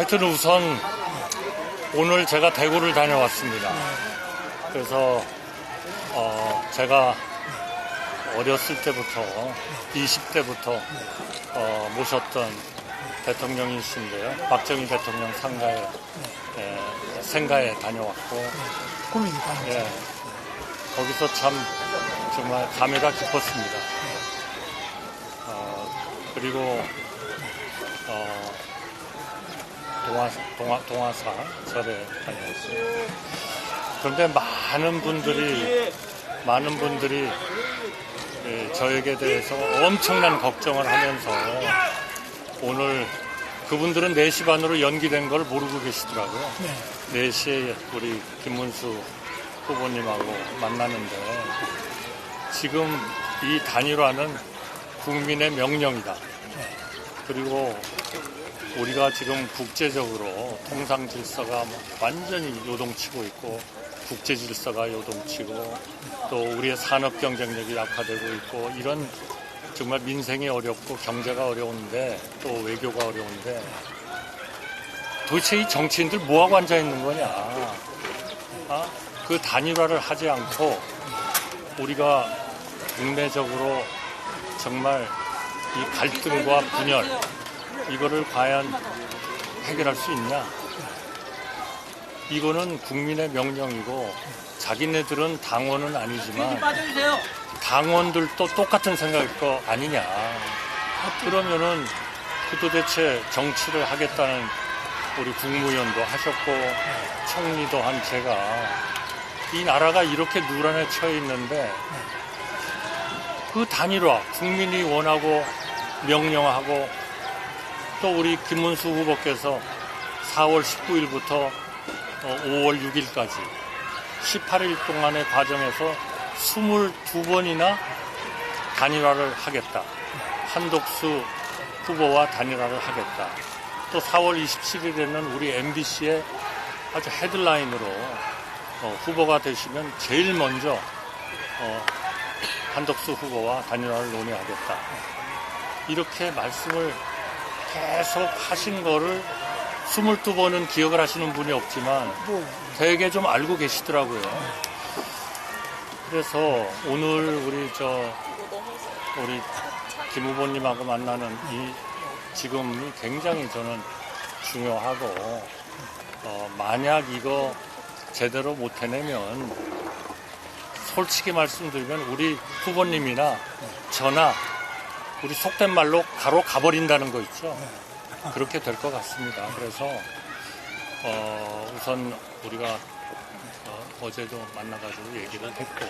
하여튼 우선 오늘 제가 대구를 다녀왔습니다. 그래서 제가 어렸을 때부터 20대부터 모셨던 대통령이신데요. 박정희 대통령 생가에 다녀왔고 고민이 다녔죠. 거기서 참 정말 감회가 깊었습니다. 그리고 동화사 절에 다녀왔어요. 그런데 많은 분들이 저에게 대해서 엄청난 걱정을 하면서 오늘 그분들은 4시 반으로 연기된 걸 모르고 계시더라고요. 4시에 우리 김문수 후보님하고 만나는데 지금 이 단일화는 국민의 명령이다. 그리고 우리가 지금 국제적으로 통상 질서가 완전히 요동치고 있고 국제 질서가 요동치고 또 우리의 산업 경쟁력이 약화되고 있고 이런 정말 민생이 어렵고 경제가 어려운데 또 외교가 어려운데 도대체 이 정치인들 뭐하고 앉아 있는 거냐. 그 단일화를 하지 않고 우리가 국내적으로 정말 이 갈등과 분열 이거를 과연 해결할 수 있냐. 이거는 국민의 명령이고 자기네들은 당원은 아니지만 당원들도 똑같은 생각일 거 아니냐. 그러면은 도대체 정치를 하겠다는 우리 국무위원도 하셨고 총리도 한 제가 이 나라가 이렇게 누란에 처해 있는데 그 단일화 국민이 원하고 명령하고 또 우리 김문수 후보께서 4월 19일부터 5월 6일까지 18일 동안의 과정에서 22번이나 단일화를 하겠다. 한덕수 후보와 단일화를 하겠다. 또 4월 27일에는 우리 MBC의 아주 헤드라인으로 후보가 되시면 제일 먼저 한덕수 후보와 단일화를 논의하겠다. 이렇게 말씀을 계속 하신 거를 22번은 기억을 하시는 분이 없지만 되게 좀 알고 계시더라고요. 그래서 오늘 우리 김 후보님하고 만나는 이 지금이 굉장히 저는 중요하고 만약 이거 제대로 못 해내면 솔직히 말씀드리면 우리 후보님이나 저나 우리 속된 말로 가로 가버린다는 거 있죠. 그렇게 될 것 같습니다. 그래서 우선 우리가 어제도 만나가지고 얘기를 했고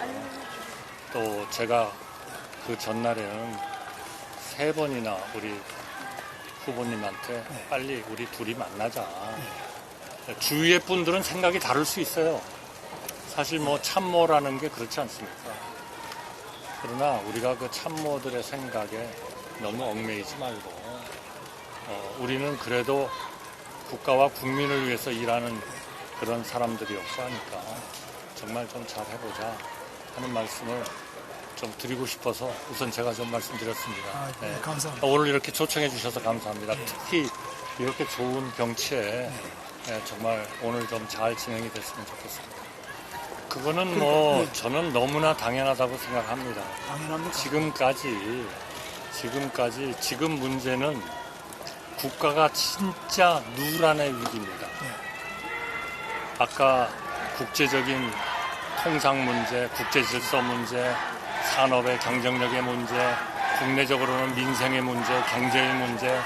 또 제가 그 전날에는 3번이나 우리 후보님한테 빨리 우리 둘이 만나자. 주위의 분들은 생각이 다를 수 있어요. 사실 참모라는 게 그렇지 않습니까? 그러나 우리가 그 참모들의 생각에 너무 얽매이지 말고 우리는 그래도 국가와 국민을 위해서 일하는 그런 사람들이었고 하니까 정말 좀 잘 해보자 하는 말씀을 좀 드리고 싶어서 우선 제가 좀 말씀드렸습니다. 네, 감사합니다. 오늘 이렇게 초청해 주셔서 감사합니다. 특히 이렇게 좋은 경치에 정말 오늘 좀 잘 진행이 됐으면 좋겠습니다. 그거는 저는 너무나 당연하다고 생각합니다. 당연합니다. 지금 문제는 국가가 진짜 누란의 위기입니다. 아까 국제적인 통상 문제, 국제 질서 문제, 산업의 경쟁력의 문제, 국내적으로는 민생의 문제, 경제의 문제,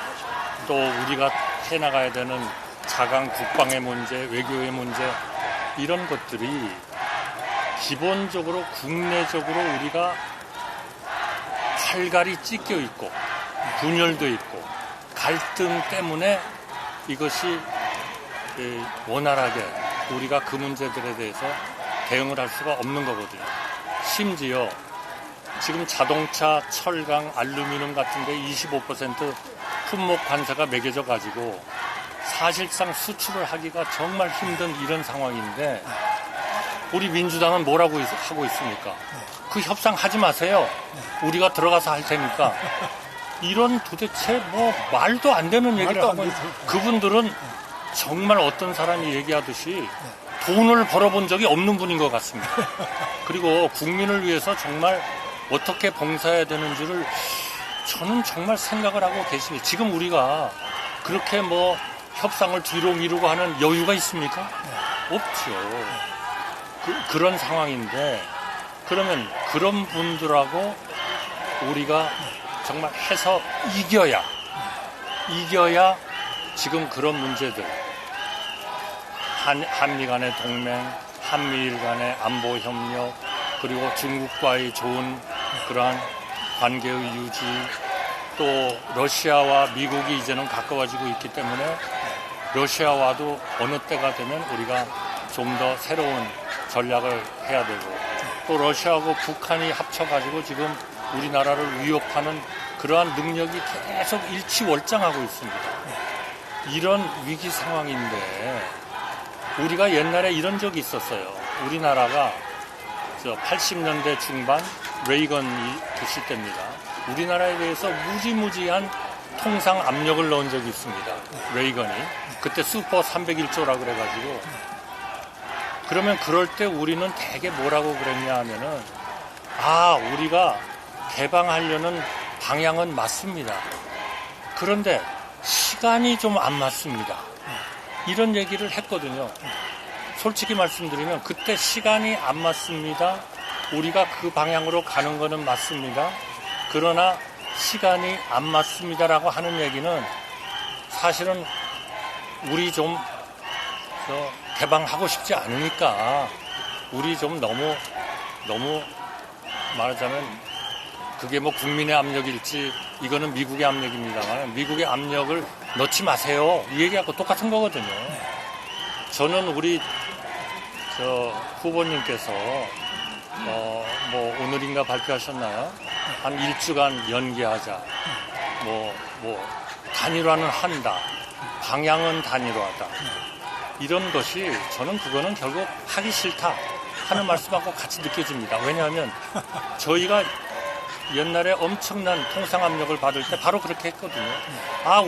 또 우리가 해나가야 되는 자강 국방의 문제, 외교의 문제 이런 것들이 기본적으로 국내적으로 우리가 칼갈이 찢겨 있고 분열도 있고 갈등 때문에 이것이 원활하게 우리가 그 문제들에 대해서 대응을 할 수가 없는 거거든요. 심지어 지금 자동차, 철강, 알루미늄 같은 데 25% 품목 관세가 매겨져 가지고 사실상 수출을 하기가 정말 힘든 이런 상황인데 우리 민주당은 뭐라고 하고 있습니까? 그 협상하지 마세요. 우리가 들어가서 할 테니까. 이런 도대체 말도 안 되는 얘기를 하고 그분들은 정말 어떤 사람이 얘기하듯이 돈을 벌어본 적이 없는 분인 것 같습니다. 그리고 국민을 위해서 정말 어떻게 봉사해야 되는지를 저는 정말 생각을 하고 계십니다. 지금 우리가 그렇게 뭐 협상을 뒤로 미루고 하는 여유가 있습니까? 없죠. 그런 상황인데, 그러면 그런 분들하고 우리가 정말 해서 이겨야 지금 그런 문제들, 한미 간의 동맹, 한미일 간의 안보 협력, 그리고 중국과의 좋은 그러한 관계의 유지, 또 러시아와 미국이 이제는 가까워지고 있기 때문에 러시아와도 어느 때가 되면 우리가 좀 더 새로운 전략을 해야 되고, 또 러시아하고 북한이 합쳐가지고 지금 우리나라를 위협하는 그러한 능력이 계속 일치월장하고 있습니다. 이런 위기 상황인데 우리가 옛날에 이런 적이 있었어요. 우리나라가 80년대 중반 레이건이 계실 때입니다. 우리나라에 대해서 무지무지한 통상 압력을 넣은 적이 있습니다. 레이건이. 그때 슈퍼 301조라 그래가지고. 그러면 그럴 때 우리는 되게 뭐라고 그랬냐 하면은, 우리가 개방하려는 방향은 맞습니다. 그런데 시간이 좀 안 맞습니다. 이런 얘기를 했거든요. 솔직히 말씀드리면 그때 시간이 안 맞습니다. 우리가 그 방향으로 가는 거는 맞습니다. 그러나 시간이 안 맞습니다라고 하는 얘기는 사실은 우리 좀 개방하고 싶지 않으니까 우리 좀 너무 말하자면 그게 뭐 국민의 압력일지 이거는 미국의 압력입니다만 미국의 압력을 넣지 마세요. 이 얘기하고 똑같은 거거든요. 저는 우리 후보님께서 뭐 오늘인가 발표하셨나요? 한 일주간 연기하자. 단일화는 한다. 방향은 단일화다. 이런 것이 저는 그거는 결국 하기 싫다 하는 말씀하고 같이 느껴집니다. 왜냐하면 저희가 옛날에 엄청난 통상 압력을 받을 때 바로 그렇게 했거든요.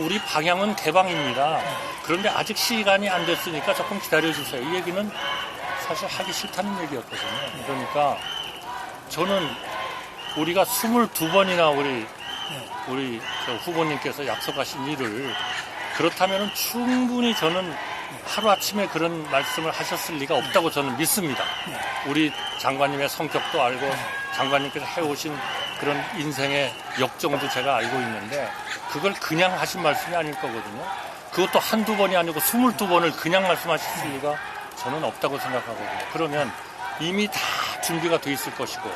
우리 방향은 개방입니다. 그런데 아직 시간이 안 됐으니까 조금 기다려주세요. 이 얘기는 사실 하기 싫다는 얘기였거든요. 그러니까 저는 우리가 22번이나 우리 후보님께서 약속하신 일을 그렇다면 충분히 저는 하루아침에 그런 말씀을 하셨을 리가 없다고 저는 믿습니다. 우리 장관님의 성격도 알고 장관님께서 해오신 그런 인생의 역정도 제가 알고 있는데 그걸 그냥 하신 말씀이 아닐 거거든요. 그것도 한두 번이 아니고 22번을 그냥 말씀하셨을 리가 저는 없다고 생각하거든요. 그러면 이미 다 준비가 돼 있을 것이고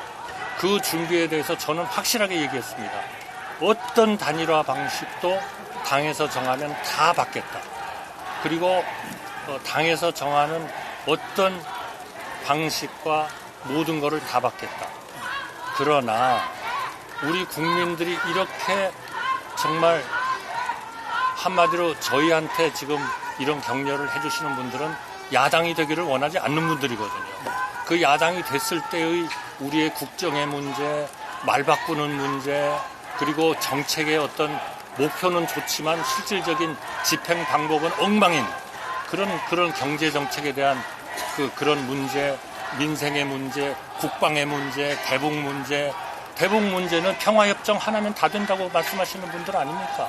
그 준비에 대해서 저는 확실하게 얘기했습니다. 어떤 단일화 방식도 당에서 정하면 다 받겠다. 그리고 당에서 정하는 어떤 방식과 모든 것을 다 받겠다. 그러나 우리 국민들이 이렇게 정말 한마디로 저희한테 지금 이런 격려를 해주시는 분들은 야당이 되기를 원하지 않는 분들이거든요. 그 야당이 됐을 때의 우리의 국정의 문제, 말 바꾸는 문제, 그리고 정책의 어떤 목표는 좋지만 실질적인 집행 방법은 엉망인 그런 경제 정책에 대한 그런 문제, 민생의 문제, 국방의 문제, 대북 문제는 평화협정 하나면 다 된다고 말씀하시는 분들 아닙니까?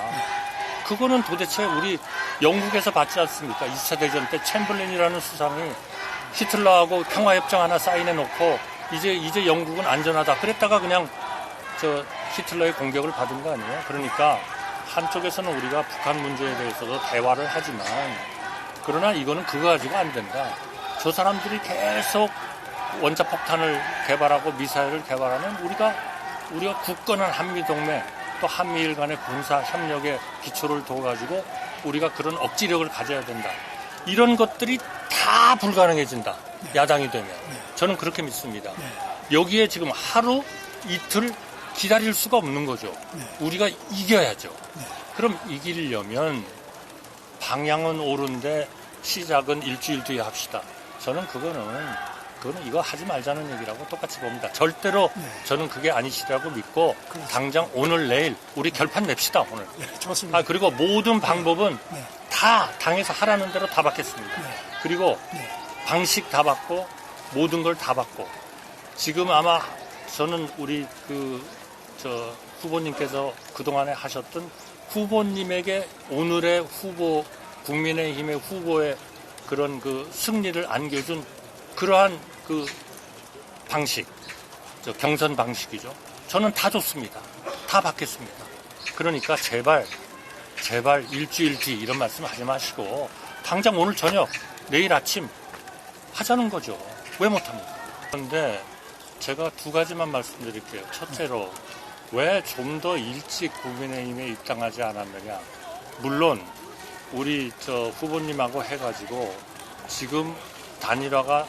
그거는 도대체 우리 영국에서 봤지 않습니까? 2차 대전 때 챔벌린이라는 수상이 히틀러하고 평화협정 하나 사인해놓고 이제 영국은 안전하다. 그랬다가 그냥 히틀러의 공격을 받은 거 아니에요? 그러니까 한쪽에서는 우리가 북한 문제에 대해서도 대화를 하지만 그러나 이거는 그거 가지고 안 된다. 저 사람들이 계속 원자폭탄을 개발하고 미사일을 개발하면 우리가 굳건한 한미동맹 또 한미일 간의 군사 협력의 기초를 둬가지고 우리가 그런 억지력을 가져야 된다. 이런 것들이 다 불가능해진다. 야당이 되면. 저는 그렇게 믿습니다. 여기에 지금 하루 이틀 기다릴 수가 없는 거죠. 우리가 이겨야죠. 그럼 이기려면 방향은 옳은데 시작은 일주일 뒤에 합시다. 저는 그거는 이거 하지 말자는 얘기라고 똑같이 봅니다. 절대로 네. 저는 그게 아니시라고 믿고 그렇죠. 당장 오늘 내일 우리 결판 냅시다 오늘. 네, 좋습니다. 그리고 모든 방법은 네. 다 당에서 하라는 대로 다 받겠습니다. 네. 그리고 네. 방식 다 받고 모든 걸 다 받고 지금 아마 저는 우리 후보님께서 그동안에 하셨던 후보님에게 오늘의 후보 국민의힘의 후보의 그런 그 승리를 안겨준 그러한 그 방식, 경선 방식이죠. 저는 다 좋습니다. 다 받겠습니다. 그러니까 제발 일주일 뒤 이런 말씀 하지 마시고 당장 오늘 저녁 내일 아침 하자는 거죠. 왜 못합니까? 그런데 제가 두 가지만 말씀드릴게요. 첫째로 왜 좀 더 일찍 국민의힘에 입당하지 않았느냐. 물론 우리 후보님하고 해가지고 지금 단일화가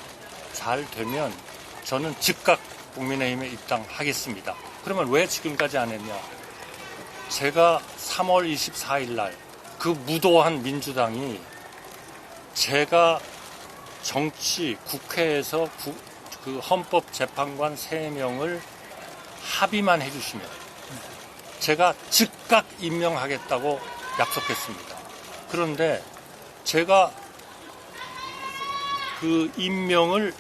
잘 되면 저는 즉각 국민의힘에 입당하겠습니다. 그러면 왜 지금까지 안 했냐? 제가 3월 24일 날 그 무도한 민주당이 제가 국회에서 그 헌법재판관 3명을 합의만 해주시면 제가 즉각 임명하겠다고 약속했습니다. 그런데 제가 그 임명을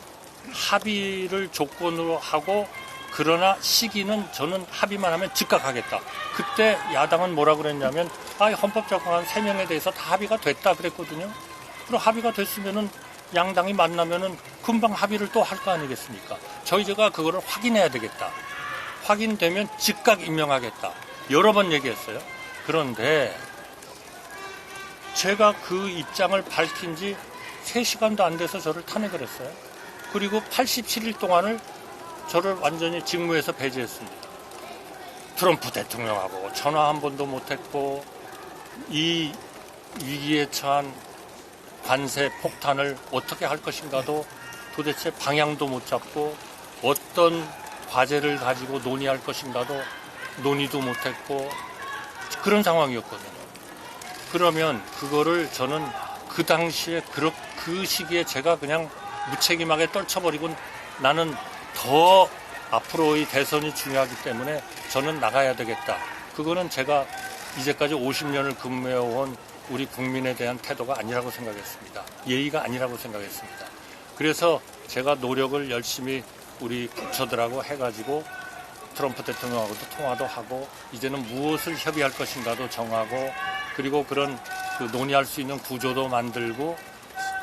합의를 조건으로 하고 그러나 시기는 저는 합의만 하면 즉각 하겠다. 그때 야당은 뭐라 그랬냐면 헌법재판관 3명에 대해서 다 합의가 됐다 그랬거든요. 그럼 합의가 됐으면은 양당이 만나면은 금방 합의를 또 할 거 아니겠습니까? 저희가 그거를 확인해야 되겠다. 확인되면 즉각 임명하겠다. 여러 번 얘기했어요. 그런데 제가 그 입장을 밝힌 지 3시간도 안 돼서 저를 탄핵을 했어요. 그리고 87일 동안을 저를 완전히 직무에서 배제했습니다. 트럼프 대통령하고 전화 한 번도 못했고 이 위기에 처한 관세 폭탄을 어떻게 할 것인가도 도대체 방향도 못 잡고 어떤 과제를 가지고 논의할 것인가도 논의도 못했고 그런 상황이었거든요. 그러면 그거를 저는 그 당시에 그 시기에 제가 그냥 무책임하게 떨쳐버리고 나는 더 앞으로의 대선이 중요하기 때문에 저는 나가야 되겠다. 그거는 제가 이제까지 50년을 근무해온 우리 국민에 대한 태도가 아니라고 생각했습니다. 예의가 아니라고 생각했습니다. 그래서 제가 노력을 열심히 우리 부처들하고 해가지고 트럼프 대통령하고도 통화도 하고 이제는 무엇을 협의할 것인가도 정하고 그리고 그런 논의할 수 있는 구조도 만들고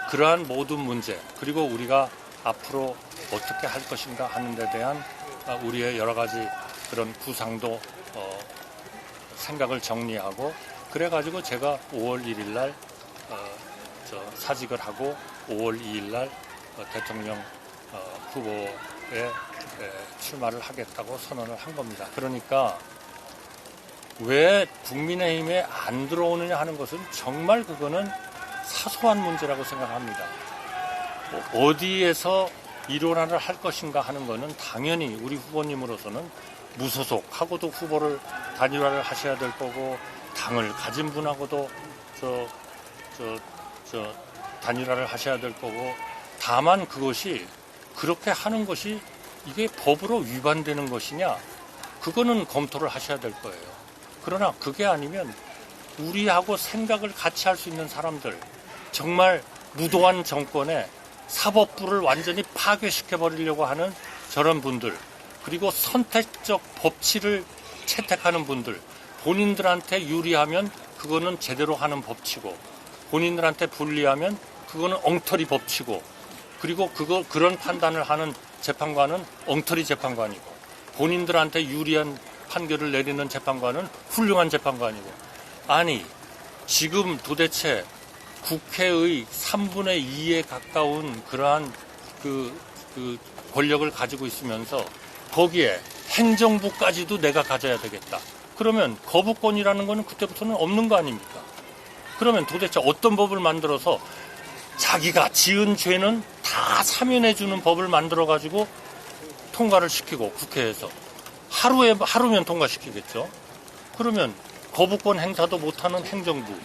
그러한 모든 문제 그리고 우리가 앞으로 어떻게 할 것인가 하는 데 대한 우리의 여러 가지 그런 구상도 생각을 정리하고 그래가지고 제가 5월 1일 날 사직을 하고 5월 2일 날 대통령 후보에 출마를 하겠다고 선언을 한 겁니다. 그러니까 왜 국민의힘에 안 들어오느냐 하는 것은 정말 그거는 사소한 문제라고 생각합니다. 어디에서 일원화를 할 것인가 하는 것은 당연히 우리 후보님으로서는 무소속하고도 후보를 단일화를 하셔야 될 거고 당을 가진 분하고도 단일화를 하셔야 될 거고 다만 그것이 그렇게 하는 것이 이게 법으로 위반되는 것이냐 그거는 검토를 하셔야 될 거예요. 그러나 그게 아니면 우리하고 생각을 같이 할 수 있는 사람들 정말 무도한 정권에 사법부를 완전히 파괴시켜버리려고 하는 저런 분들 그리고 선택적 법치를 채택하는 분들 본인들한테 유리하면 그거는 제대로 하는 법치고 본인들한테 불리하면 그거는 엉터리 법치고 그리고 그런 판단을 하는 재판관은 엉터리 재판관이고 본인들한테 유리한 판결을 내리는 재판관은 훌륭한 재판관이고 아니 지금 도대체 국회의 3분의 2에 가까운 그러한 그 권력을 가지고 있으면서 거기에 행정부까지도 내가 가져야 되겠다. 그러면 거부권이라는 거는 그때부터는 없는 거 아닙니까? 그러면 도대체 어떤 법을 만들어서 자기가 지은 죄는 다 사면해주는 법을 만들어가지고 통과를 시키고 국회에서 하루면 통과시키겠죠. 그러면 거부권 행사도 못하는 행정부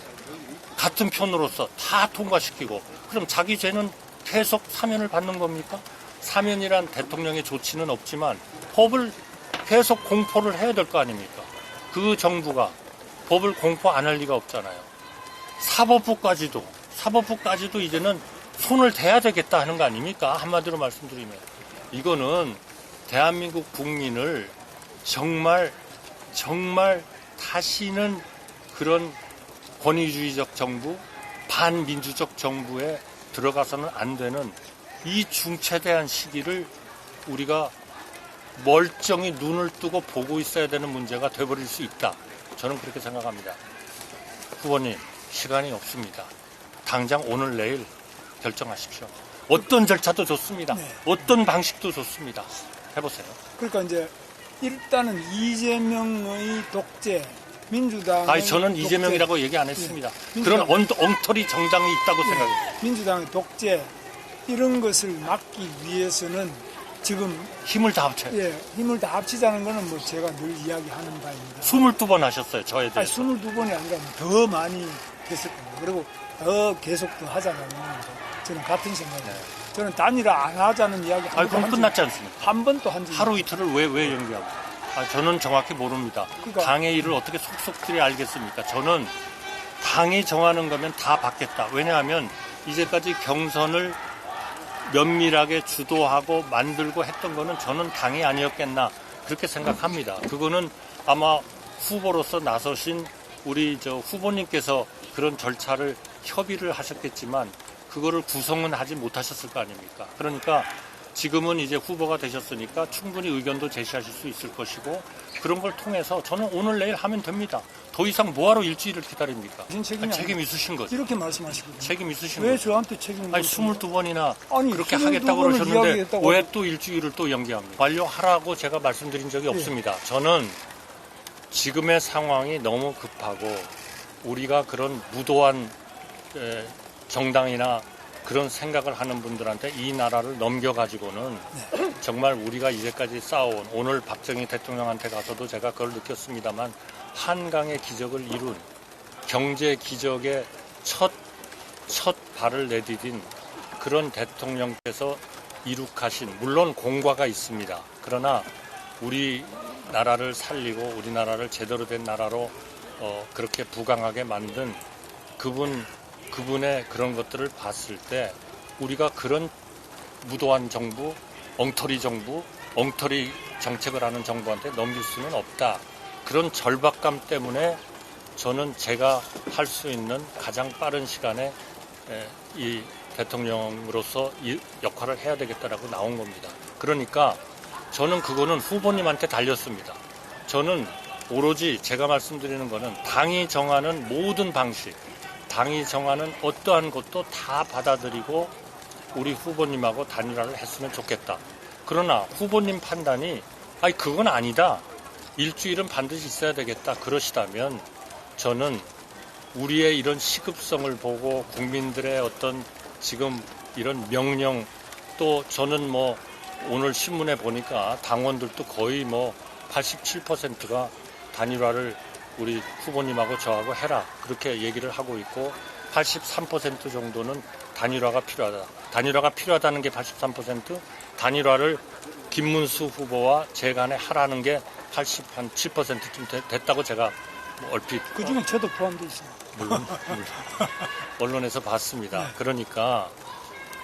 같은 편으로서 다 통과시키고 그럼 자기 죄는 계속 사면을 받는 겁니까? 사면이란 대통령의 조치는 없지만 법을 계속 공포를 해야 될 거 아닙니까? 그 정부가 법을 공포 안 할 리가 없잖아요. 사법부까지도 이제는 손을 대야 되겠다 하는 거 아닙니까? 한마디로 말씀드리면. 이거는 대한민국 국민을 정말 다시는 그런 권위주의적 정부, 반민주적 정부에 들어가서는 안 되는 이 중차대한 시기를 우리가 멀쩡히 눈을 뜨고 보고 있어야 되는 문제가 돼버릴 수 있다. 저는 그렇게 생각합니다. 후보님, 시간이 없습니다. 당장 오늘 내일 결정하십시오. 어떤 절차도 좋습니다. 네. 어떤 방식도 좋습니다. 해보세요. 그러니까 이제 일단은 이재명의 독재, 민주당의 아니, 저는 독재, 이재명이라고 얘기 안 했습니다. 네. 그런 엉터리 정당이 있다고 네. 생각해요. 민주당의 독재 이런 것을 막기 위해서는 지금 힘을 다 합쳐요. 힘을 다 합치자는 거는 뭐 제가 늘 이야기하는 바입니다. 22번 하셨어요, 저에 아니, 대해서. 22번이 아니라 더 많이 됐을 겁니다. 그리고 더 계속 더 하자는 저는 같은 생각이에요. 저는 단일화 안 하자는 이야기 아니, 그럼 끝났지 않습니까? 한 번도 한 적이 하루 이틀을 왜 연기하고? 저는 정확히 모릅니다. 그러니까- 당의 일을 어떻게 속속들이 알겠습니까? 저는 당이 정하는 거면 다 받겠다. 왜냐하면 이제까지 경선을 면밀하게 주도하고 만들고 했던 거는 저는 당이 아니었겠나 그렇게 생각합니다. 그거는 아마 후보로서 나서신 우리 후보님께서 그런 절차를 협의를 하셨겠지만 그거를 구성은 하지 못하셨을 거 아닙니까? 그러니까 지금은 이제 후보가 되셨으니까 충분히 의견도 제시하실 수 있을 것이고 그런 걸 통해서 저는 오늘 내일 하면 됩니다. 더 이상 뭐하러 일주일을 기다립니까? 책임 있으신 거죠. 이렇게 말씀하시거든요. 책임 있으신 왜 거죠. 저한테 책임을 아니 묻습니까? 22번이나 아니, 그렇게 22 하겠다고 번을 그러셨는데 이야기했다고 왜 또 일주일을 또 연기합니까? 완료하라고 제가 말씀드린 적이 없습니다. 저는 지금의 상황이 너무 급하고 우리가 그런 무도한 정당이나 그런 생각을 하는 분들한테 이 나라를 넘겨가지고는 정말 우리가 이제까지 쌓아온 오늘 박정희 대통령한테 가서도 제가 그걸 느꼈습니다만 한강의 기적을 이룬 경제 기적의 첫 발을 내디딘 그런 대통령께서 이룩하신 물론 공과가 있습니다. 그러나 우리나라를 살리고 우리나라를 제대로 된 나라로 그렇게 부강하게 만든 그분의 그런 것들을 봤을 때 우리가 그런 무도한 정부, 엉터리 정책을 하는 정부한테 넘길 수는 없다. 그런 절박감 때문에 저는 제가 할 수 있는 가장 빠른 시간에 이 대통령으로서 이 역할을 해야 되겠다라고 나온 겁니다. 그러니까 저는 그거는 후보님한테 달렸습니다. 저는 오로지 제가 말씀드리는 거는 당이 정하는 모든 방식, 당이 정하는 어떠한 것도 다 받아들이고 우리 후보님하고 단일화를 했으면 좋겠다. 그러나 후보님 판단이 그건 아니다. 일주일은 반드시 있어야 되겠다. 그러시다면 저는 우리의 이런 시급성을 보고 국민들의 어떤 지금 이런 명령 또 저는 오늘 신문에 보니까 당원들도 거의 87%가 단일화를 우리 후보님하고 저하고 해라 그렇게 얘기를 하고 있고 83% 정도는 단일화가 필요하다. 단일화가 필요하다는 게 83%, 단일화를 김문수 후보와 제 간에 하라는 게 87%쯤 됐다고 제가 얼핏 그중에 저도 포함되어 있습니다. 물론 언론에서 봤습니다. 그러니까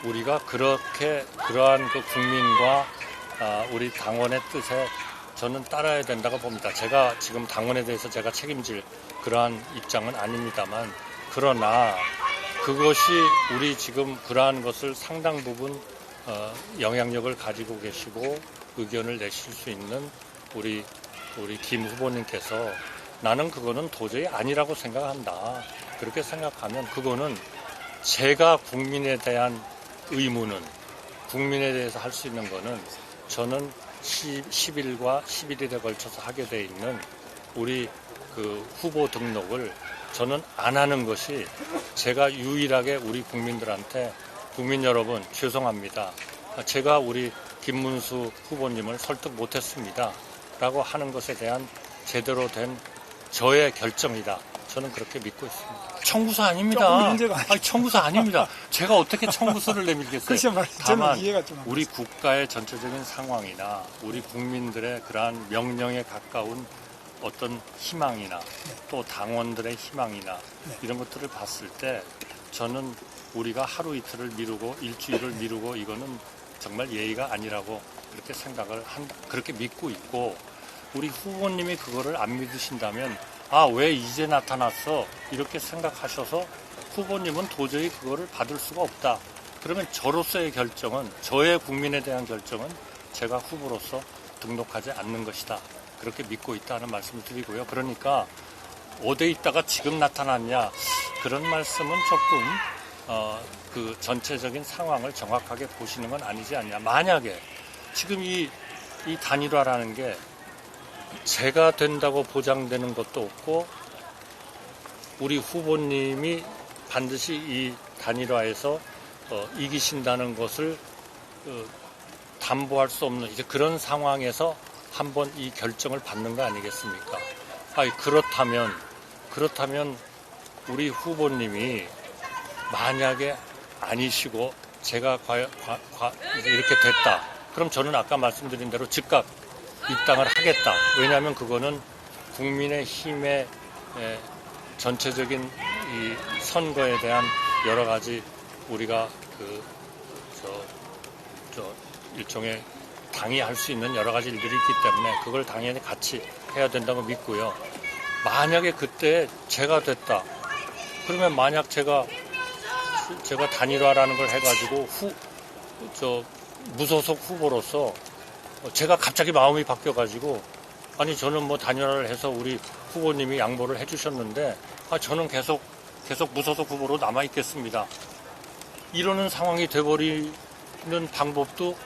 우리가 그러한 그 국민과 우리 당원의 뜻에 저는 따라야 된다고 봅니다. 제가 지금 당원에 대해서 제가 책임질 그러한 입장은 아닙니다만 그러나 그것이 우리 지금 그러한 것을 상당 부분 영향력을 가지고 계시고 의견을 내실 수 있는 우리 김 후보님께서 나는 그거는 도저히 아니라고 생각한다. 그렇게 생각하면 그거는 제가 국민에 대한 의무는 국민에 대해서 할 수 있는 거는 저는 10일과 11일에 걸쳐서 하게 돼 있는 우리 그 후보 등록을 저는 안 하는 것이 제가 유일하게 우리 국민들한테 국민 여러분 죄송합니다. 제가 우리 김문수 후보님을 설득 못했습니다. 라고 하는 것에 대한 제대로 된 저의 결정이다. 저는 그렇게 믿고 있습니다. 청구서 아닙니다. 조금 문제가 아니죠. 아니, 청구서 아닙니다. 제가 어떻게 청구서를 내밀겠어요? 글쎄 말이에요. 다만 저는 이해가 좀 안 우리 국가의 전체적인 상황이나 우리 국민들의 그러한 명령에 가까운 어떤 희망이나 또 당원들의 희망이나 네. 이런 것들을 봤을 때 저는 우리가 하루 이틀을 미루고 일주일을 미루고 이거는 정말 예의가 아니라고 그렇게 생각을 한다. 그렇게 믿고 있고 우리 후보님이 그거를 안 믿으신다면 아, 왜 이제 나타났어? 이렇게 생각하셔서 후보님은 도저히 그거를 받을 수가 없다. 그러면 저로서의 결정은 저의 국민에 대한 결정은 제가 후보로서 등록하지 않는 것이다. 그렇게 믿고 있다는 말씀을 드리고요. 그러니까 어디에 있다가 지금 나타났냐 그런 말씀은 조금 그 전체적인 상황을 정확하게 보시는 건 아니지 않냐. 만약에 지금 이 단일화라는 게 제가 된다고 보장되는 것도 없고 우리 후보님이 반드시 이 단일화에서 이기신다는 것을 담보할 수 없는 이제 그런 상황에서 한번 이 결정을 받는 거 아니겠습니까? 아니, 그렇다면 우리 후보님이 만약에 아니시고 제가 이렇게 됐다. 그럼 저는 아까 말씀드린 대로 즉각 입당을 하겠다. 왜냐하면 그거는 국민의힘의 전체적인 이 선거에 대한 여러 가지 우리가 일종의 당이 할 수 있는 여러 가지 일들이 있기 때문에 그걸 당연히 같이 해야 된다고 믿고요. 만약에 그때 제가 됐다. 그러면 만약 제가 단일화라는 걸 해가지고 무소속 후보로서 제가 갑자기 마음이 바뀌어가지고 아니 저는 뭐 단일화를 해서 우리 후보님이 양보를 해주셨는데 저는 계속 무소속 후보로 남아 있겠습니다. 이러는 상황이 돼버리는 방법도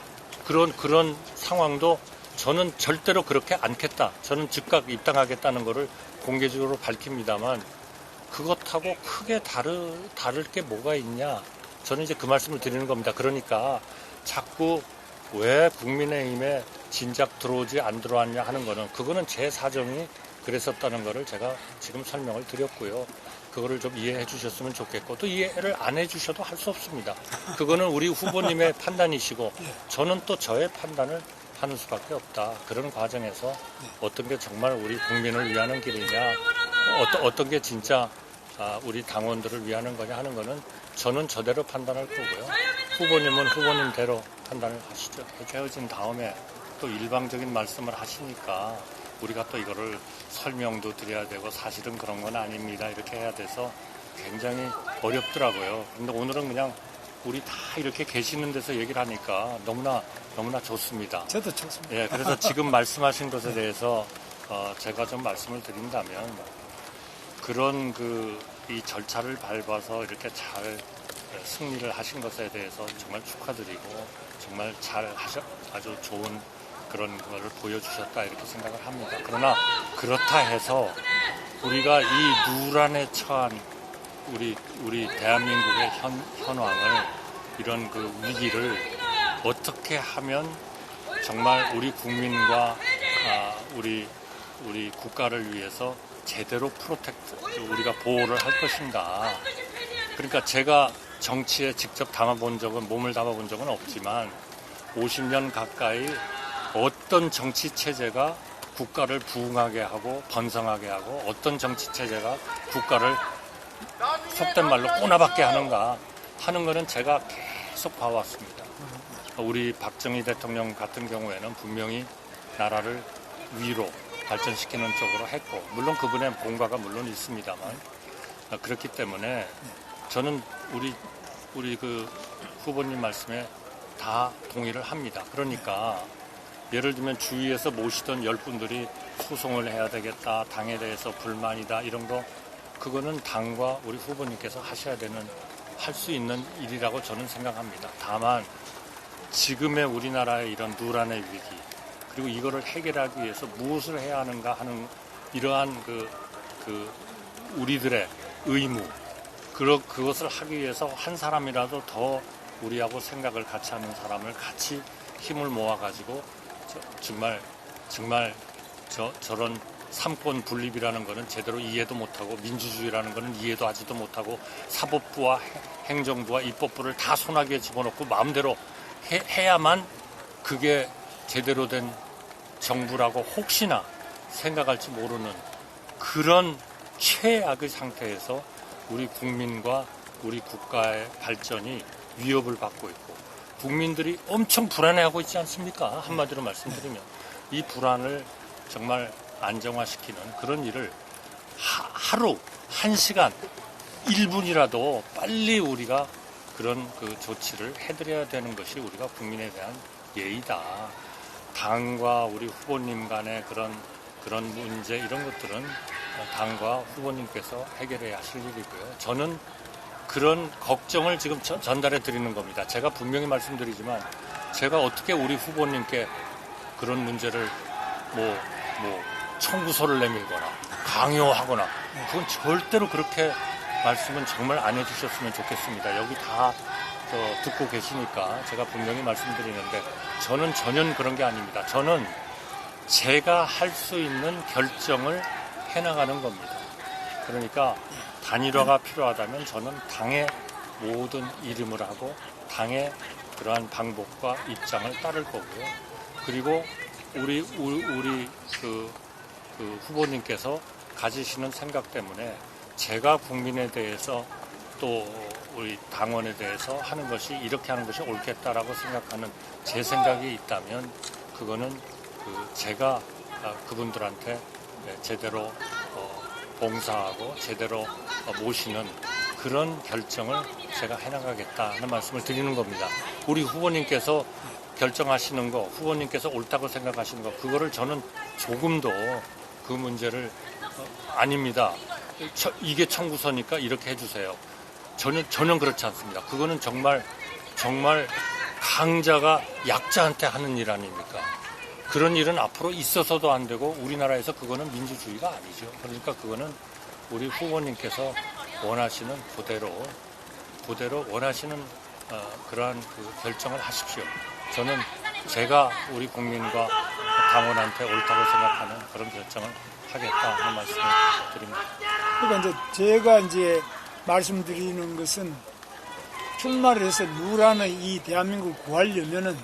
그런 상황도 저는 절대로 그렇게 않겠다. 저는 즉각 입당하겠다는 것을 공개적으로 밝힙니다만 그것하고 크게 다를 게 뭐가 있냐. 저는 이제 그 말씀을 드리는 겁니다. 그러니까 자꾸 왜 국민의힘에 진작 들어오지 안 들어왔냐 하는 거는 그거는 제 사정이 그랬었다는 거를 제가 지금 설명을 드렸고요. 그거를 좀 이해해 주셨으면 좋겠고 또 이해를 안 해 주셔도 할 수 없습니다. 그거는 우리 후보님의 판단이시고 저는 또 저의 판단을 하는 수밖에 없다. 그런 과정에서 어떤 게 정말 우리 국민을 위하는 길이냐 어떤 게 진짜 우리 당원들을 위하는 거냐 하는 거는 저는 저대로 판단할 거고요. 후보님은 후보님대로 판단을 하시죠. 헤어진 다음에 또 일방적인 말씀을 하시니까 우리가 또 이거를 설명도 드려야 되고 사실은 그런 건 아닙니다. 이렇게 해야 돼서 굉장히 어렵더라고요. 근데 오늘은 그냥 우리 다 이렇게 계시는 데서 얘기를 하니까 너무나 좋습니다. 저도 좋습니다. 예, 그래서 지금 말씀하신 것에 대해서 제가 좀 말씀을 드린다면 그런 이 절차를 밟아서 이렇게 잘 승리를 하신 것에 대해서 정말 축하드리고 정말 아주 좋은 그런 거를 보여주셨다 이렇게 생각을 합니다. 그러나 그렇다 해서 우리가 이 누란에 처한 우리 대한민국의 현황을 이런 그 위기를 어떻게 하면 정말 우리 국민과 우리 국가를 위해서 제대로 우리가 보호를 할 것인가. 그러니까 제가 정치에 직접 몸을 담아본 적은 없지만 50년 가까이 어떤 정치 체제가 국가를 부흥하게 하고 번성하게 하고 어떤 정치 체제가 국가를 속된 말로 꼬나박게 하는가 하는 거는 제가 계속 봐왔습니다. 우리 박정희 대통령 같은 경우에는 분명히 나라를 위로 발전시키는 쪽으로 했고 물론 그분의 공과가 물론 있습니다만 그렇기 때문에 저는 우리 그 후보님 말씀에 다 동의를 합니다. 그러니까 예를 들면 주위에서 모시던 10분들이 소송을 해야 되겠다, 당에 대해서 불만이다 이런 거 그거는 당과 우리 후보님께서 할 수 있는 일이라고 저는 생각합니다. 다만 지금의 우리나라의 이런 누란의 위기 그리고 이거를 해결하기 위해서 무엇을 해야 하는가 하는 이러한 우리들의 의무 그것을 하기 위해서 한 사람이라도 더 우리하고 생각을 같이 하는 사람을 같이 힘을 모아가지고 정말 저런 삼권 분립이라는 것은 제대로 이해도 못하고 민주주의라는 것은 이해도 하지도 못하고 사법부와 행정부와 입법부를 다 손아귀에 집어넣고 마음대로 해야만 그게 제대로 된 정부라고 혹시나 생각할지 모르는 그런 최악의 상태에서 우리 국민과 우리 국가의 발전이 위협을 받고 있고 국민들이 엄청 불안해하고 있지 않습니까? 한마디로 말씀드리면 이 불안을 정말 안정화시키는 그런 일을 하루 1시간 1분이라도 빨리 우리가 그런 그 조치를 해드려야 되는 것이 우리가 국민에 대한 예의다. 당과 우리 후보님 간의 그런 문제 이런 것들은 당과 후보님께서 해결해야 하실 일이고요. 저는 그런 걱정을 지금 전달해 드리는 겁니다. 제가 분명히 말씀드리지만 제가 어떻게 우리 후보님께 그런 문제를 청구서를 내밀거나 강요하거나 그건 절대로 그렇게 말씀은 정말 안 해주셨으면 좋겠습니다. 여기 다 듣고 계시니까 제가 분명히 말씀드리는데 저는 전혀 그런 게 아닙니다. 저는 제가 할 수 있는 결정을 해나가는 겁니다. 그러니까 단일화가 필요하다면 저는 당의 모든 이름을 하고 당의 그러한 방법과 입장을 따를 거고요. 그리고 우리 그 후보님께서 가지시는 생각 때문에 제가 국민에 대해서 또 우리 당원에 대해서 하는 것이 이렇게 하는 것이 옳겠다라고 생각하는 제 생각이 있다면 그거는 제가 그분들한테 제대로 봉사하고 제대로 모시는 그런 결정을 제가 해나가겠다 하는 말씀을 드리는 겁니다. 우리 후보님께서 결정하시는 거, 후보님께서 옳다고 생각하시는 거, 그거를 저는 조금도 그 문제를 아닙니다. 이게 청구서니까 이렇게 해주세요. 전혀 그렇지 않습니다. 그거는 정말 강자가 약자한테 하는 일 아닙니까? 그런 일은 앞으로 있어서도 안 되고 우리나라에서 그거는 민주주의가 아니죠. 그러니까 그거는 우리 후보님께서 원하시는 그대로 원하시는 그러한 그 결정을 하십시오. 저는 제가 우리 국민과 당원한테 옳다고 생각하는 그런 결정을 하겠다 하는 말씀을 드립니다. 그러니까 제가 말씀드리는 것은 출마를 해서 누란의 이 대한민국을 구하려면은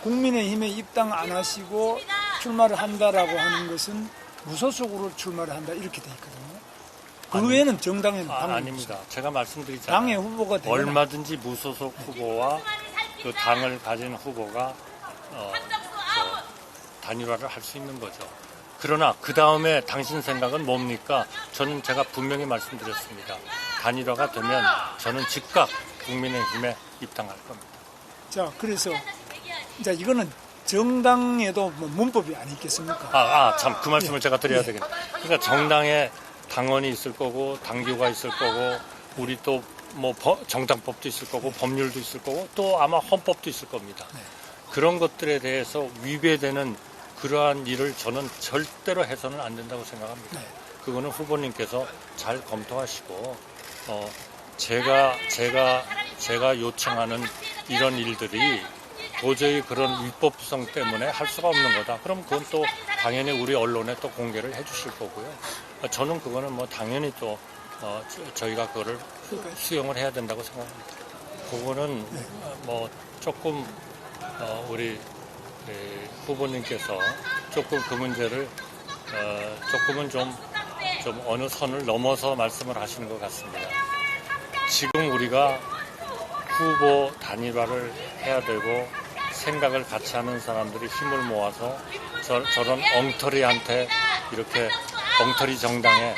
국민의힘에 입당 안 하시고 출마를 한다라고 하는 것은 무소속으로 출마를 한다 이렇게 돼 있거든요. 그 외에는 정당에는 방법이 아닙니다. 없어요. 제가 말씀드리잖아요. 당의 후보가 되거나 얼마든지 무소속 후보와 그 당을 가진 후보가 단일화를 할 수 있는 거죠. 그러나 그 다음에 당신 생각은 뭡니까? 저는 제가 분명히 말씀드렸습니다. 단일화가 되면 저는 즉각 국민의힘에 입당할 겁니다. 자, 그래서 이거는 정당에도 문법이 아니 있겠습니까? 참 그 말씀을 제가 드려야 되겠네. 그러니까 정당에 당원이 있을 거고 당규가 있을 거고 우리 또 정당법도 있을 거고 법률도 있을 거고 또 아마 헌법도 있을 겁니다. 그런 것들에 대해서 위배되는 그러한 일을 저는 절대로 해서는 안 된다고 생각합니다. 그거는 후보님께서 잘 검토하시고 제가 요청하는 이런 일들이 도저히 그런 위법성 때문에 할 수가 없는 거다. 그럼 그건 또 당연히 우리 언론에 또 공개를 해 주실 거고요. 저는 그거는 당연히 또 저희가 그거를 수용을 해야 된다고 생각합니다. 그거는 조금 우리 후보님께서 조금 그 문제를 조금은 좀 어느 선을 넘어서 말씀을 하시는 것 같습니다. 지금 우리가 후보 단일화를 해야 되고 생각을 같이 하는 사람들이 힘을 모아서 저런 엉터리한테 이렇게 엉터리 정당에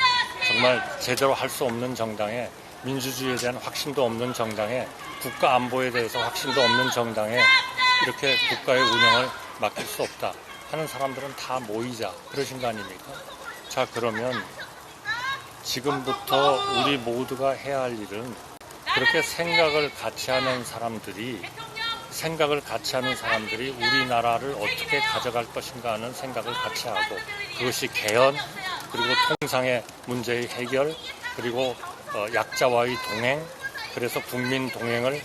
정말 제대로 할 수 없는 정당에 민주주의에 대한 확신도 없는 정당에 국가 안보에 대해서 확신도 없는 정당에 이렇게 국가의 운영을 맡길 수 없다 하는 사람들은 다 모이자 그러신 거 아닙니까? 자, 그러면 지금부터 우리 모두가 해야 할 일은 그렇게 생각을 같이 하는 사람들이 우리나라를 어떻게 가져갈 것인가 하는 생각을 같이 하고 그것이 개헌 그리고 통상의 문제의 해결 그리고 약자와의 동행 그래서 국민 동행을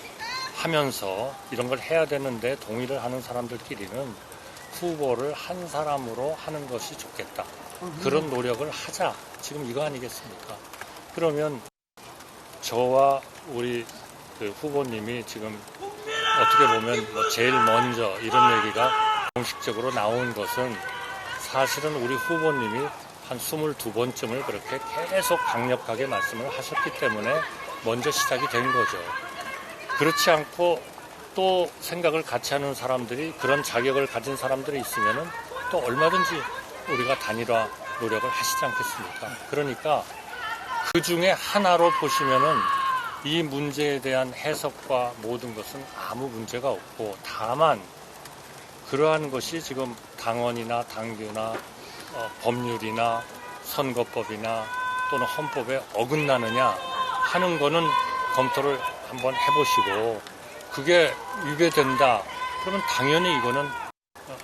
하면서 이런 걸 해야 되는데 동의를 하는 사람들끼리는 후보를 한 사람으로 하는 것이 좋겠다. 그런 노력을 하자. 지금 이거 아니겠습니까? 그러면 저와 우리 그 후보님이 지금 어떻게 보면 뭐 제일 먼저 이런 얘기가 공식적으로 나온 것은 사실은 우리 후보님이 한 22번쯤을 그렇게 계속 강력하게 말씀을 하셨기 때문에 먼저 시작이 된 거죠. 그렇지 않고 또 생각을 같이 하는 사람들이, 그런 자격을 가진 사람들이 있으면은 또 얼마든지 우리가 단일화 노력을 하시지 않겠습니까? 그러니까 그 중에 하나로 보시면은 이 문제에 대한 해석과 모든 것은 아무 문제가 없고, 다만 그러한 것이 지금 당원이나 당규나 법률이나 선거법이나 또는 헌법에 어긋나느냐 하는 거는 검토를 한번 해보시고, 그게 위배된다 그러면 당연히 이거는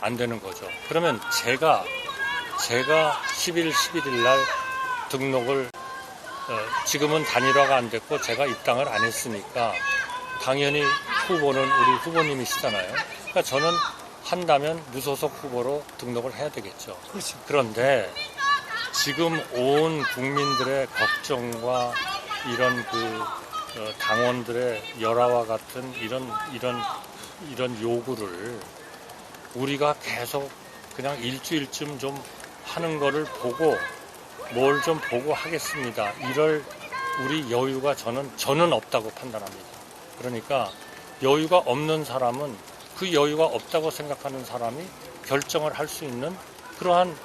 안 되는 거죠. 그러면 제가 10일, 11일 날 등록을, 지금은 단일화가 안 됐고 제가 입당을 안 했으니까 당연히 후보는 우리 후보님이시잖아요. 그러니까 저는 한다면 무소속 후보로 등록을 해야 되겠죠. 그렇죠. 그런데 지금 온 국민들의 걱정과 이런 당원들의 열화와 같은 이런 요구를 우리가 계속 그냥 일주일쯤 좀 하는 거를 보고 뭘 좀 보고 하겠습니다. 이럴 우리 여유가 저는 없다고 판단합니다. 그러니까 여유가 없는 사람은 그 여유가 없다고 생각하는 사람이 결정을 할 수 있는 그러한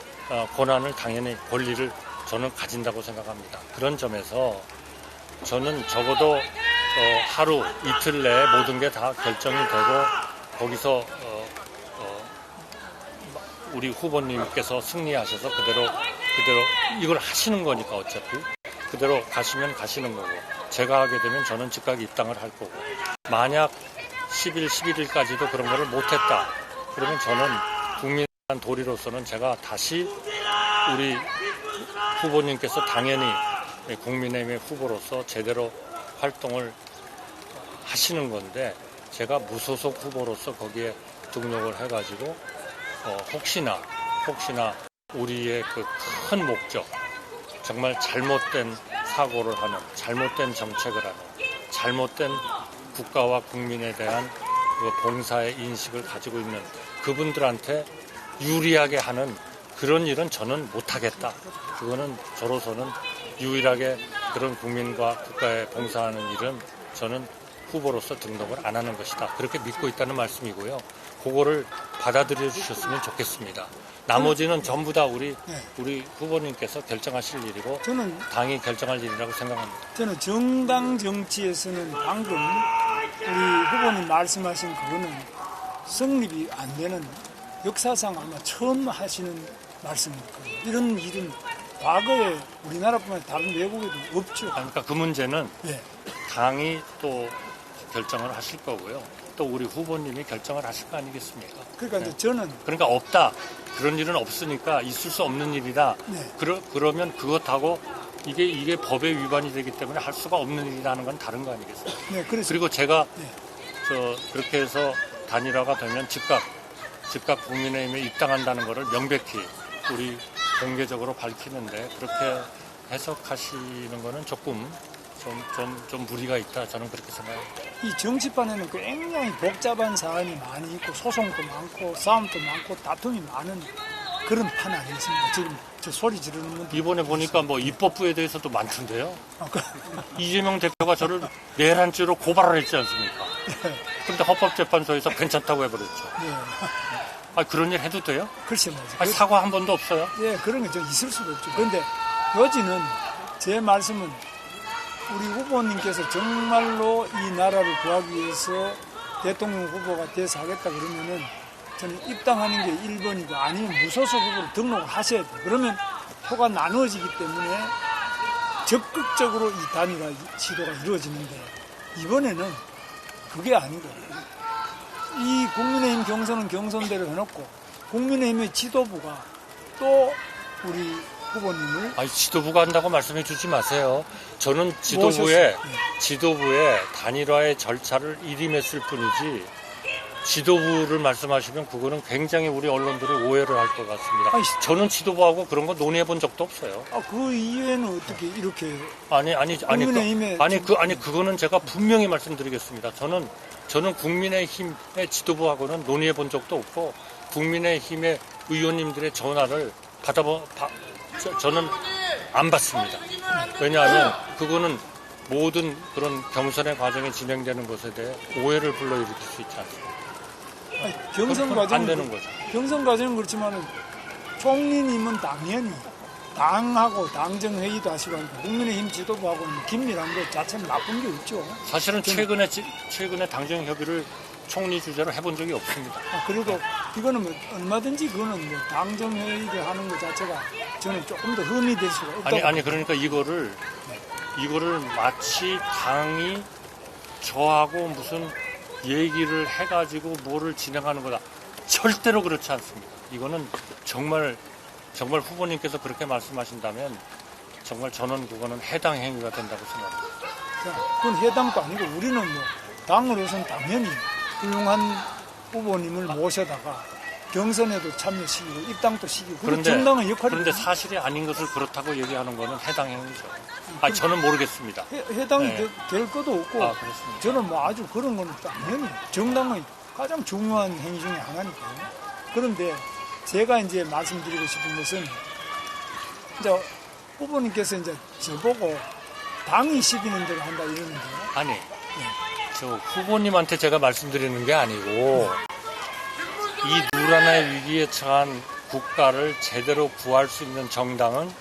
권한을, 당연히 권리를 저는 가진다고 생각합니다. 그런 점에서 저는 적어도 하루 이틀 내에 모든 게 다 결정이 되고 거기서 우리 후보님께서 승리하셔서 그대로 이걸 하시는 거니까 어차피 그대로 가시면 가시는 거고, 제가 하게 되면 저는 즉각 입당을 할 거고, 만약 10일, 11일까지도 그런 거를 못했다 그러면 저는 국민의 도리로서는 제가 다시 우리 후보님께서 당연히 국민의힘의 후보로서 제대로 활동을 하시는 건데, 제가 무소속 후보로서 거기에 등록을 해가지고 혹시나 우리의 그 큰 목적, 정말 잘못된 사고를 하는, 잘못된 정책을 하는, 잘못된 국가와 국민에 대한 그 봉사의 인식을 가지고 있는 그분들한테 유리하게 하는 그런 일은 저는 못하겠다. 그거는 저로서는 유일하게 그런 국민과 국가에 봉사하는 일은 저는 후보로서 등록을 안 하는 것이다. 그렇게 믿고 있다는 말씀이고요. 그거를 받아들여 주셨으면 좋겠습니다. 나머지는 전부 다 우리 후보님께서 결정하실 일이고 저는 당이 결정할 일이라고 생각합니다. 저는 정당 정치에서는 방금 우리 후보님 말씀하신 그거는 성립이 안 되는, 역사상 아마 처음 하시는 말씀일 거예요. 이런 일은 과거에 우리나라뿐만 아니라 다른 외국에도 없죠. 그러니까 그 문제는 네. 당이 또 결정을 하실 거고요. 또 우리 후보님이 결정을 하실 거 아니겠습니까? 그러니까 이제 저는 그러니까 없다. 그런 일은 없으니까 있을 수 없는 일이다. 네. 그러면 그것하고 이게 법에 위반이 되기 때문에 할 수가 없는 일이라는 건 다른 거 아니겠습니까? 네, 그래서 그리고 제가 네. 그렇게 해서 단일화가 되면 즉각 국민의힘에 입당한다는 것을 명백히 우리 공개적으로 밝히는데, 그렇게 해석하시는 거는 조금 좀 무리가 있다. 저는 그렇게 생각합니다. 이 정치판에는 굉장히 복잡한 사안이 많이 있고 소송도 많고 싸움도 많고 다툼이 많은 그런 판 아니겠습니까? 지금 저 소리 지르는 분들 이번에 보니까 뭐 입법부에 대해서도 많던데요. 그, 이재명 대표가 저를 내란죄로 고발을 했지 않습니까? 그런데 헌법재판소에서 괜찮다고 해버렸죠. 네. 그런 일 해도 돼요? 글쎄 말이죠. 사과 한 번도 없어요? 예, 그런 게 좀 있을 수도 없죠. 그런데 요지는 제 말씀은 우리 후보님께서 정말로 이 나라를 구하기 위해서 대통령 후보가 돼서 하겠다 그러면은 저는 입당하는 게 1번이고 아니면 무소속 후보로 등록을 하셔야 돼요. 그러면 표가 나누어지기 때문에 적극적으로 이 단일화 시도가 이루어지는데, 이번에는 그게 아니고 이 국민의힘 경선은 경선대로 해놓고 국민의힘의 지도부가 또 우리 후보님을 지도부가 한다고 말씀해 주지 마세요. 저는 지도부에 단일화의 절차를 일임했을 뿐이지, 지도부를 말씀하시면 그거는 굉장히 우리 언론들이 오해를 할 것 같습니다. 아니, 저는 지도부하고 그런 거 논의해 본 적도 없어요. 그 이후에는 어떻게 이렇게 그거는 제가 분명히 말씀드리겠습니다. 저는 국민의힘의 지도부하고는 논의해 본 적도 없고 국민의힘의 의원님들의 전화를 저는 안 받습니다. 왜냐하면 그거는 모든 그런 경선의 과정이 진행되는 것에 대해 오해를 불러일으킬 수 있지 않습니까? 경선 안 과정은 되는 거죠. 경선 과정은 그렇지만은 총리님은 당연히 당하고 당정회의도 하시고 하니까 국민의힘 지도부하고는 긴밀한 것 자체는 나쁜 게 없죠. 사실은 최근에 당정 협의를 총리 주재로 해본 적이 없습니다. 그리고 이거는 뭐 얼마든지 그거는 뭐 당정회의를 하는 것 자체가 저는 조금 더 흠이 될 수가 없다고. 그러니까 이거를 마치 당이 저하고 무슨 얘기를 해가지고 뭐를 진행하는 거다. 절대로 그렇지 않습니다. 이거는 정말 후보님께서 그렇게 말씀하신다면 정말 저는 그거는 해당 행위가 된다고 생각합니다. 그건 해당도 아니고 우리는 뭐 당으로서는 당연히 훌륭한 후보님을 모셔다가 경선에도 참여시키고 입당도 시키고 그런데 정당의 역할이 그런데 사실이 아닌 것을 그렇다고 얘기하는 거는 해당 행위죠. 저는 모르겠습니다. 해당이 네. 될 것도 없고 그렇습니다. 저는 뭐 아주 그런 거는 당연히 정당의 가장 중요한 행위 중에 하나니까요. 그런데 제가 이제 말씀드리고 싶은 것은 이제 후보님께서 이제 저보고 당이 시키는 대로 한다 이러는데요. 저 후보님한테 제가 말씀드리는 게 아니고 이 누란의 위기에 처한 국가를 제대로 구할 수 있는 정당은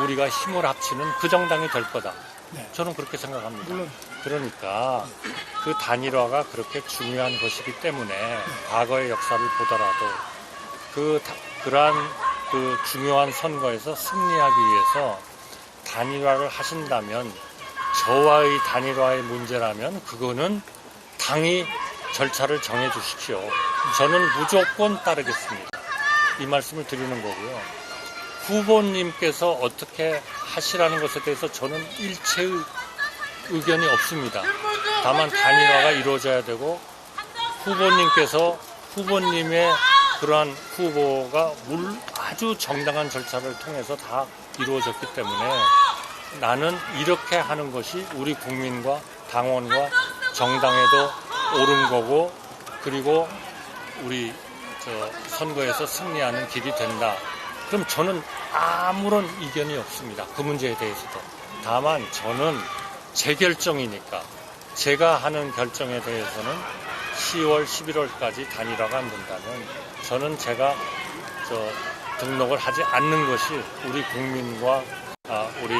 우리가 힘을 합치는 그 정당이 될 거다. 네. 저는 그렇게 생각합니다. 물론 그러니까 그 단일화가 그렇게 중요한 것이기 때문에 과거의 역사를 보더라도 그러한 그 중요한 선거에서 승리하기 위해서 단일화를 하신다면 저와의 단일화의 문제라면 그거는 당이 절차를 정해 주십시오. 저는 무조건 따르겠습니다. 이 말씀을 드리는 거고요. 후보님께서 어떻게 하시라는 것에 대해서 저는 일체의 의견이 없습니다. 다만 단일화가 이루어져야 되고 후보님의 그러한 후보가 아주 정당한 절차를 통해서 다 이루어졌기 때문에 나는 이렇게 하는 것이 우리 국민과 당원과 정당에도 옳은 거고 그리고 우리 선거에서 승리하는 길이 된다. 그럼 저는 아무런 이견이 없습니다. 그 문제에 대해서도. 다만 저는 제 결정이니까 제가 하는 결정에 대해서는 10월, 11월까지 단일화가 안 된다면 저는 제가 등록을 하지 않는 것이 우리 국민과 우리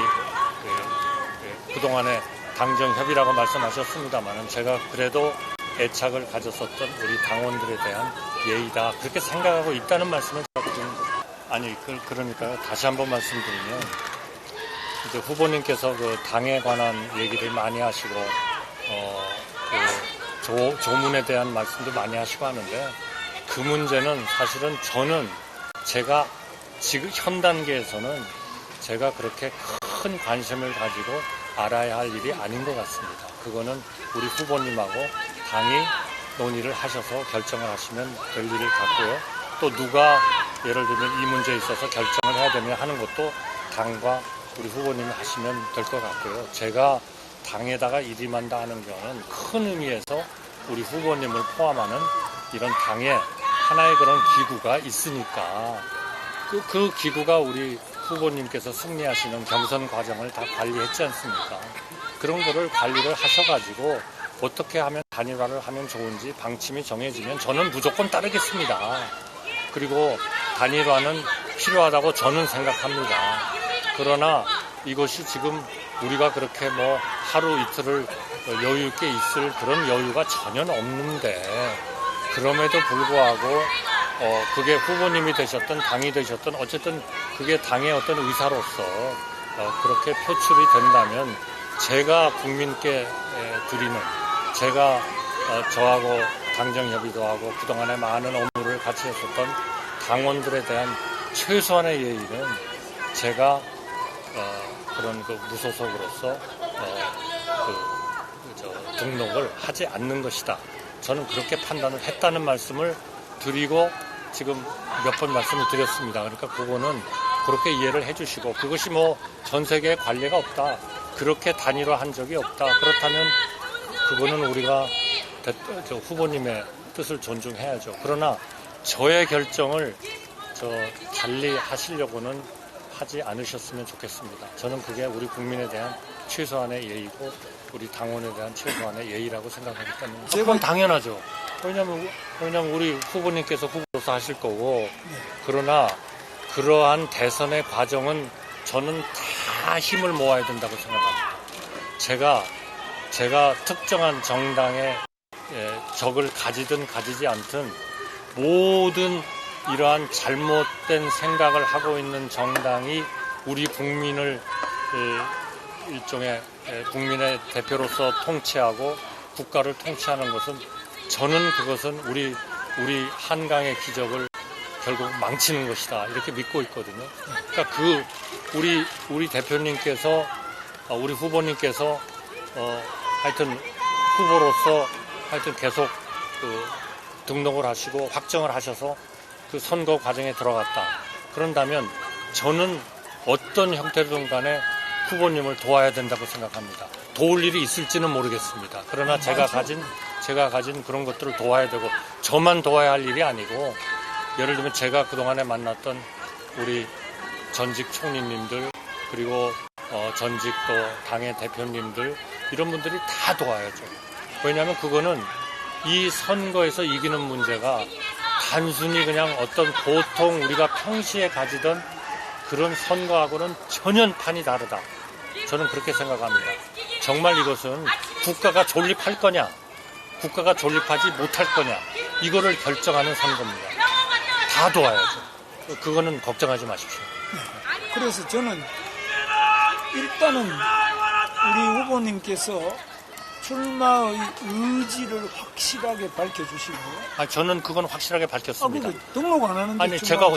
그동안의 당정협의라고 말씀하셨습니다만 제가 그래도 애착을 가졌었던 우리 당원들에 대한 예의다. 그렇게 생각하고 있다는 말씀을 드립니다. 그러니까 다시 한번 말씀드리면 이제 후보님께서 그 당에 관한 얘기를 많이 하시고 조문에 대한 말씀도 많이 하시고 하는데 그 문제는 사실은 저는 제가 지금 현 단계에서는 제가 그렇게 큰 관심을 가지고 알아야 할 일이 아닌 것 같습니다. 그거는 우리 후보님하고 당이 논의를 하셔서 결정을 하시면 될 일을 같고요. 또 누가 예를 들면 이 문제에 있어서 결정을 해야 되냐 하는 것도 당과 우리 후보님이 하시면 될 것 같고요. 제가 당에다가 일임한다 하는 경우는 큰 의미에서 우리 후보님을 포함하는 이런 당의 하나의 그런 기구가 있으니까 그 기구가 우리 후보님께서 승리하시는 경선 과정을 다 관리했지 않습니까? 그런 거를 관리를 하셔가지고 어떻게 하면 단일화를 하면 좋은지 방침이 정해지면 저는 무조건 따르겠습니다. 그리고 단일화는 필요하다고 저는 생각합니다. 그러나 이것이 지금 우리가 그렇게 뭐 하루 이틀을 여유 있게 있을 그런 여유가 전혀 없는데 그럼에도 불구하고 그게 후보님이 되셨던 당이 되셨던 어쨌든 그게 당의 어떤 의사로서 그렇게 표출이 된다면 제가 국민께 드리는 제가 저하고 당정협의도 하고 그동안에 많은 업무를 같이 했었던 당원들에 대한 최소한의 예의는 제가 그런 그 무소속으로서 등록을 하지 않는 것이다. 저는 그렇게 판단을 했다는 말씀을 드리고 지금 몇 번 말씀을 드렸습니다. 그러니까 그거는 그렇게 이해를 해주시고, 그것이 뭐 전 세계에 관례가 없다, 그렇게 단일화한 적이 없다, 그렇다면 그거는 우리가 후보님의 뜻을 존중해야죠. 그러나 저의 결정을 달리 하시려고는 하지 않으셨으면 좋겠습니다. 저는 그게 우리 국민에 대한 최소한의 예의고 우리 당원에 대한 최소한의 예의라고 생각하기 때문에 그건 당연하죠. 왜냐면 우리 후보님께서 후보로서 하실 거고, 그러나 그러한 대선의 과정은 저는 다 힘을 모아야 된다고 생각합니다. 제가 특정한 정당의 적을 가지든 가지지 않든 모든 이러한 잘못된 생각을 하고 있는 정당이 우리 국민을 일종의 국민의 대표로서 통치하고 국가를 통치하는 것은, 저는 그것은 우리 한강의 기적을 결국 망치는 것이다, 이렇게 믿고 있거든요. 그러니까 우리 대표님께서, 우리 후보님께서 하여튼 후보로서 하여튼 계속 등록을 하시고 확정을 하셔서 그 선거 과정에 들어갔다. 그런다면 저는 어떤 형태로든 간에 후보님을 도와야 된다고 생각합니다. 도울 일이 있을지는 모르겠습니다. 그러나 제가 가진 그런 것들을 도와야 되고, 저만 도와야 할 일이 아니고, 예를 들면 제가 그동안에 만났던 우리 전직 총리님들, 그리고 전직 또 당의 대표님들, 이런 분들이 다 도와야죠. 왜냐하면 그거는 이 선거에서 이기는 문제가 단순히 그냥 어떤 보통 우리가 평시에 가지던 그런 선거하고는 전혀 판이 다르다. 저는 그렇게 생각합니다. 정말 이것은 국가가 존립할 거냐, 국가가 존립하지 못할 거냐, 이거를 결정하는 선거입니다. 다 도와야죠. 그거는 걱정하지 마십시오. 그래서 저는 일단은 우리 후보님께서 출마의 의지를 확실하게 밝혀주시고. 저는 그건 확실하게 밝혔습니다. 등록 안 하는데. 아니, 제가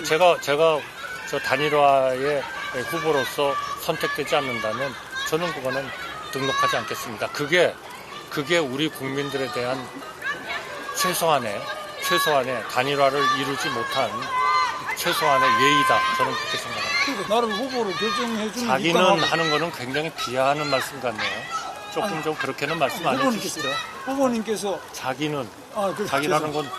저 단일화의 후보로서 선택되지 않는다면 저는 그거는 등록하지 않겠습니다. 그게 우리 국민들에 대한 최소한의 단일화를 이루지 못한 최소한의 예의다. 저는 그렇게 생각합니다. 그러니까 나를 후보로 결정해주는 자기는 하는 거는 굉장히 비하하는 말씀 같네요. 조금 좀 그렇게는 말씀 안 해주시죠. 후보님께서 자기는 자기라는 건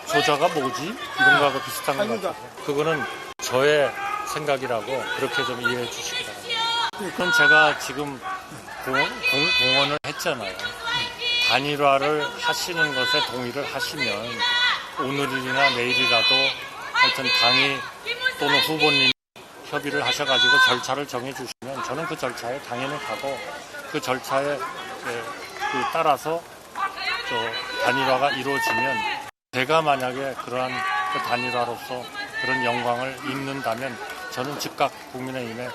조자가 뭐지? 이런 거하고 비슷한 것 같아요. 그거는 저의 생각이라고 그렇게 좀 이해해 주시기 바랍니다. 그건 제가 지금 공언을 했잖아요. 단일화를 하시는 것에 동의를 하시면 오늘이나 내일이라도 하여튼 당이 또는 후보님이 협의를 하셔가지고 절차를 정해주시면 저는 그 절차에 당연히 가고, 그 절차에 따라서 단일화가 이루어지면, 제가 만약에 그러한 그 단일화로서 그런 영광을 입는다면 저는 즉각 국민의힘에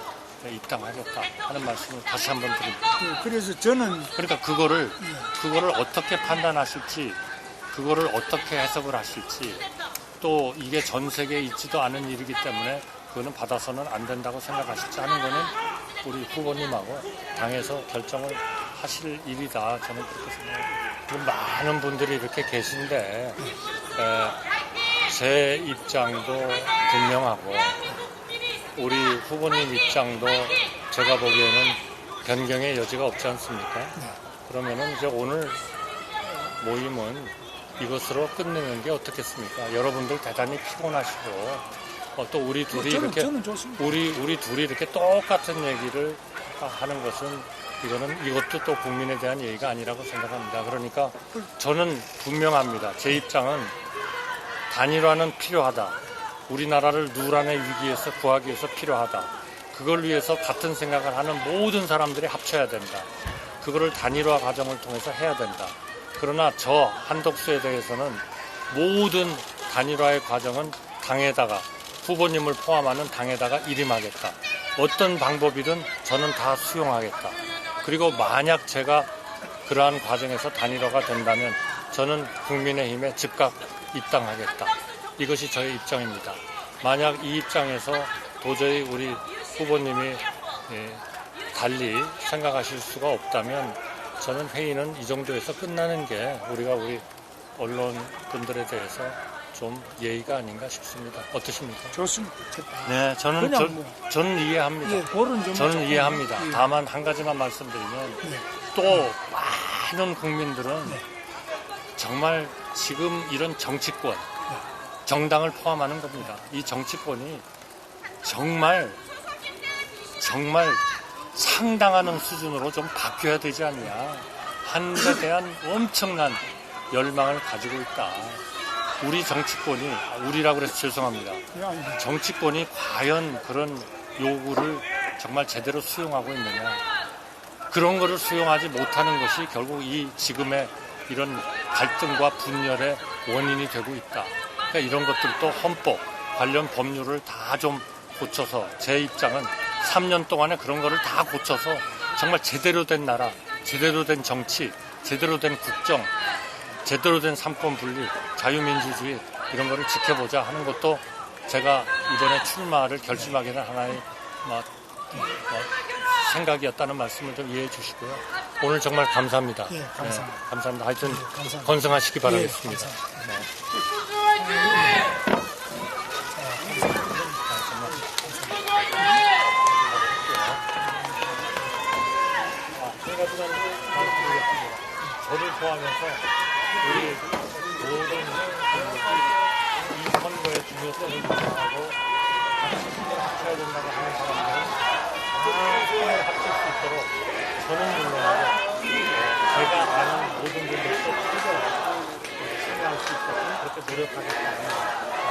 입당하겠다 하는 말씀을 다시 한번 드립니다. 그래서 저는 그러니까 그거를 어떻게 판단하실지, 그거를 어떻게 해석을 하실지, 또 이게 전 세계에 있지도 않은 일이기 때문에 그거는 받아서는 안 된다고 생각하실지 하는 거는 우리 후보님하고 당에서 결정을 하실 일이다. 저는 그렇게 생각합니다. 많은 분들이 이렇게 계신데 제 입장도 분명하고 우리 후보님 입장도 제가 보기에는 변경의 여지가 없지 않습니까? 그러면은 이제 오늘 모임은 이것으로 끝내는 게 어떻겠습니까? 여러분들 대단히 피곤하시고 또 우리 둘이 저는 좋습니다. 우리 둘이 이렇게 똑같은 얘기를 하는 것은 이것도 또 국민에 대한 예의가 아니라고 생각합니다. 그러니까 저는 분명합니다. 제 입장은 단일화는 필요하다. 우리나라를 누란의 위기에서 구하기 위해서 필요하다. 그걸 위해서 같은 생각을 하는 모든 사람들이 합쳐야 된다. 그거를 단일화 과정을 통해서 해야 된다. 그러나 저 한덕수에 대해서는 모든 단일화의 과정은 당에다가, 후보님을 포함하는 당에다가 일임하겠다. 어떤 방법이든 저는 다 수용하겠다. 그리고 만약 제가 그러한 과정에서 단일화가 된다면 저는 국민의힘에 즉각 입당하겠다. 이것이 저의 입장입니다. 만약 이 입장에서 도저히 우리 후보님이 달리 생각하실 수가 없다면 저는 회의는 이 정도에서 끝나는 게 우리 언론분들에 대해서 좀 예의가 아닌가 싶습니다. 어떠십니까? 좋습니다. 좋다. 네, 그냥 저는 이해합니다. 예, 그런 점은 저는 조금, 이해합니다. 예. 다만 한 가지만 말씀드리면 네. 또 많은 국민들은 네. 정말 지금 이런 정치권, 정당을 포함하는 겁니다. 이 정치권이 정말 상당하는 수준으로 좀 바뀌어야 되지 않냐 하는 데 대한 엄청난 열망을 가지고 있다. 우리 정치권이, 우리라고 그래서 죄송합니다. 그냥 정치권이 과연 그런 요구를 정말 제대로 수용하고 있느냐. 그런 거를 수용하지 못하는 것이 결국 이 지금의 이런 갈등과 분열의 원인이 되고 있다. 그러니까 이런 것들도 헌법, 관련 법률을 다 좀 고쳐서 제 입장은 3년 동안에 그런 거를 다 고쳐서 정말 제대로 된 나라, 제대로 된 정치, 제대로 된 국정, 제대로 된 삼권 분립, 자유민주주의 이런 거를 지켜보자 하는 것도 제가 이번에 출마를 결심하게 된 하나의 생각이었다는 말씀을 좀 이해해 주시고요. 오늘 정말 감사합니다. 예, 감사합니다. 네, 감사합니다. 하여튼 예, 감사합니다. 건승하시기 바라겠습니다. 예, 감사합니다. 네. 한 가지만 말씀드리겠습니다. 저를 포함해서 우리 모든 이 선거의 중요성을 인정하고 같이 지켜야 된다고 하는 사람들은 다 손을 합칠 수 있도록 저는 물론이고 제가 아는 모든 분들도 참여할 수 있도록 그렇게 노력하겠습니다.